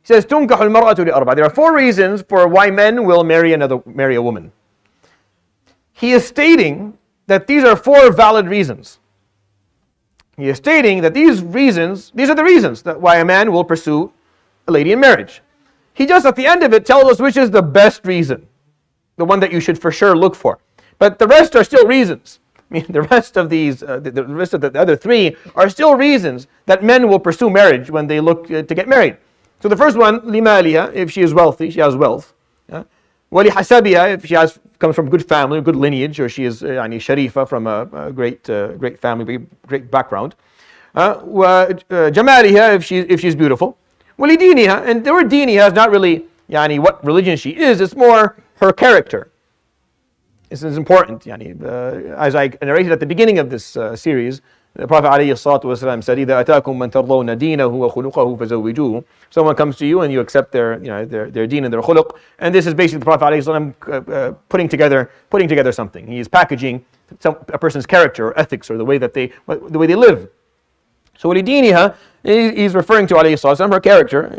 He says, تُنْكَحُ الْمَرْأَةُ لأربع. There are 4 reasons for why men will marry a woman. He is stating that these are 4 valid reasons. He is stating that these are the reasons that why a man will pursue a lady in marriage. He just at the end of it tells us which is the best reason, the one that you should for sure look for. But the rest are still reasons. I mean, the rest of these, the rest of the other 3 are still reasons that men will pursue marriage when they look to get married. So the first one, لمالها, if she is wealthy, she has wealth. ولحسبها, if she comes from good family, good lineage, or she is sharifa, from a great family, great background. وجمالها, if she's beautiful. ولدينها, and the word diniha is not really what religion she is, it's more her character. This is important. As I narrated at the beginning of this series, the Prophet ﷺ said, إِذَا أَتَاكُم مَّن تَرْضَوْنَ دِينَهُ وَخُلُقَهُ فَزَوِّجُوهُ. Someone comes to you and you accept their deen and their khuluq. And this is basically the Prophet ﷺ putting together something. He is packaging a person's character or ethics or the way they live. So وَلِدِينِهَا, he's referring to ﷺ, her character,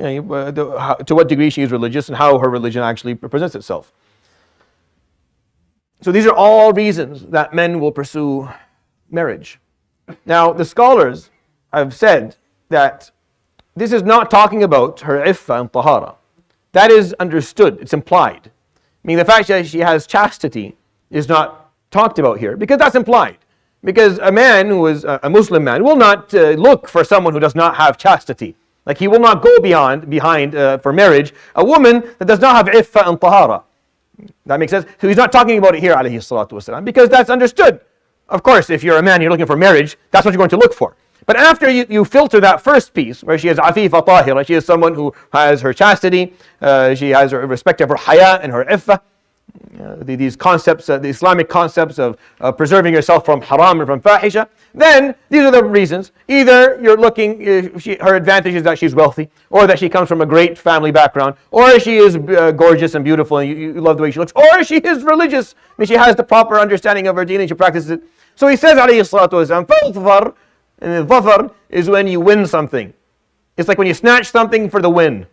to what degree she is religious and how her religion actually presents itself. So these are all reasons that men will pursue marriage. Now, the scholars have said that this is not talking about her iffa and tahara. That is understood, it's implied. Meaning the fact that she has chastity is not talked about here, because that's implied. Because a man who is a Muslim man will not look for someone who does not have chastity. Like he will not go behind for marriage a woman that does not have iffa and tahara. That makes sense? So he's not talking about it here, alayhi salatu wasalam, because that's understood. Of course, if you're a man, you're looking for marriage, that's what you're going to look for. But after you filter that first piece, where she is afifa tahira, she is someone who has her chastity, she has her respect of her haya and her iffa, these concepts, the Islamic concepts of preserving yourself from haram and from fahisha, then these are the reasons. Either you're looking, her advantage is that she's wealthy, or that she comes from a great family background, or she is gorgeous and beautiful and you love the way she looks, or she is religious, I mean, she has the proper understanding of her deen and she practices it. So he says, alayhi salatu wasalam, فاظفر, and fazfar is when you win something. It's like when you snatch something for the win.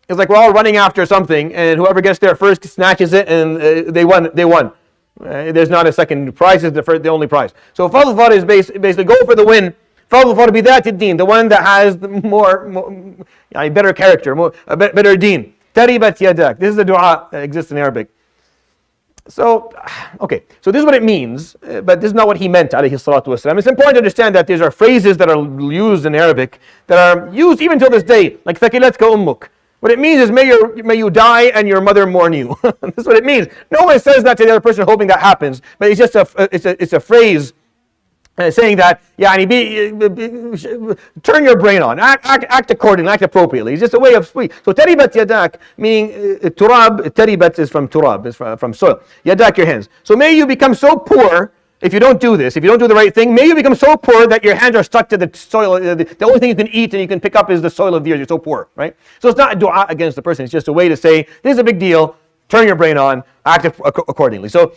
It's like we're all running after something, and whoever gets there first snatches it, and they won. There's not a second prize; it's the only prize. So فاظفر is basically go for the win. فاظفر بذات الدين, the one that has the more better character, better deen. تربت يداك. This is the dua that exists in Arabic. So, okay, so this is what it means, but this is not what he meant, alayhi salatu wasalam. It's important to understand that these are phrases that are used in Arabic that are used even till this day, like ثَكِلَتْكَ أُمُّكَ. What it means is may you die and your mother mourn you. That's what it means. No one says that to the other person hoping that happens, but it's just a phrase saying that turn your brain on, act accordingly, act appropriately. It's just a way of speech. So taribat yadak, meaning turab, taribat is from turab, is from soil. Yadak, your hands. So may you become so poor if you don't do this, if you don't do the right thing, may you become so poor that your hands are stuck to the soil. The only thing you can eat and you can pick up is the soil of the earth. You're so poor, right? So it's not a dua against the person. It's just a way to say, this is a big deal. Turn your brain on, act accordingly. So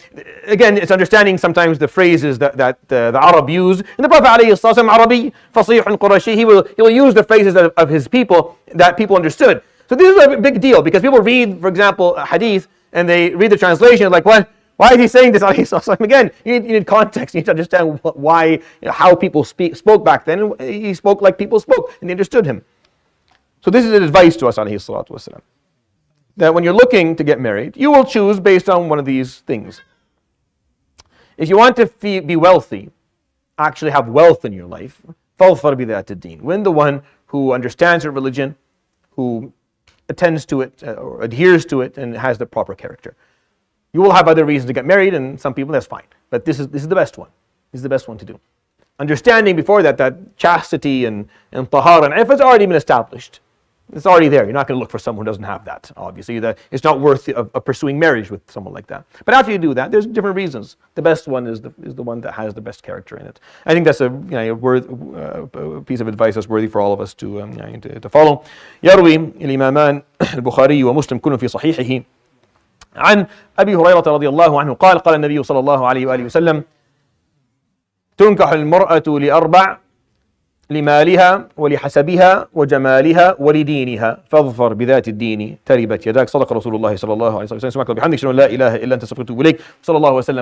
again, it's understanding sometimes the phrases that the Arab use. And the Prophet ﷺ, Arabi, fasih and Qurashi, he will use the phrases of his people that people understood. So this is a big deal because people read, for example, a hadith and they read the translation like, what? Why is he saying this? Again, you need context. You need to understand why, how people spoke back then. He spoke like people spoke, and they understood him. So this is an advice to us, alayhi salatu wasalam, that when you're looking to get married, you will choose based on one of these things. If you want to be wealthy, actually have wealth in your life, فاظفر بذات الدين. Win the one who understands her religion, who attends to it, or adheres to it, and has the proper character. You will have other reasons to get married, and some people, that's fine. But this is the best one. This is the best one to do. Understanding before that chastity and tahara and iffa has already been established. It's already there. You're not going to look for someone who doesn't have that, obviously. It's not worth of pursuing marriage with someone like that. But after you do that, there's different reasons. The best one is the one that has the best character in it. I think that's a piece of advice that's worthy for all of us to follow. يروي الإمامان البخاري ومسلم كل في صحيحه عن أبي هريرة رضي الله عنه قال قال النبي صلى الله عليه وآله وسلم تنكح المرأة لأربع لمالها ولحسبها وجمالها ولدينها فاظفر بذات الدين تربت يداك. صدق رسول الله صلى الله عليه وسلم. سبحانك وبحمدك، اشهد ان لا اله الا انت، استغفرك واتوب اليك. صلى الله وسلم.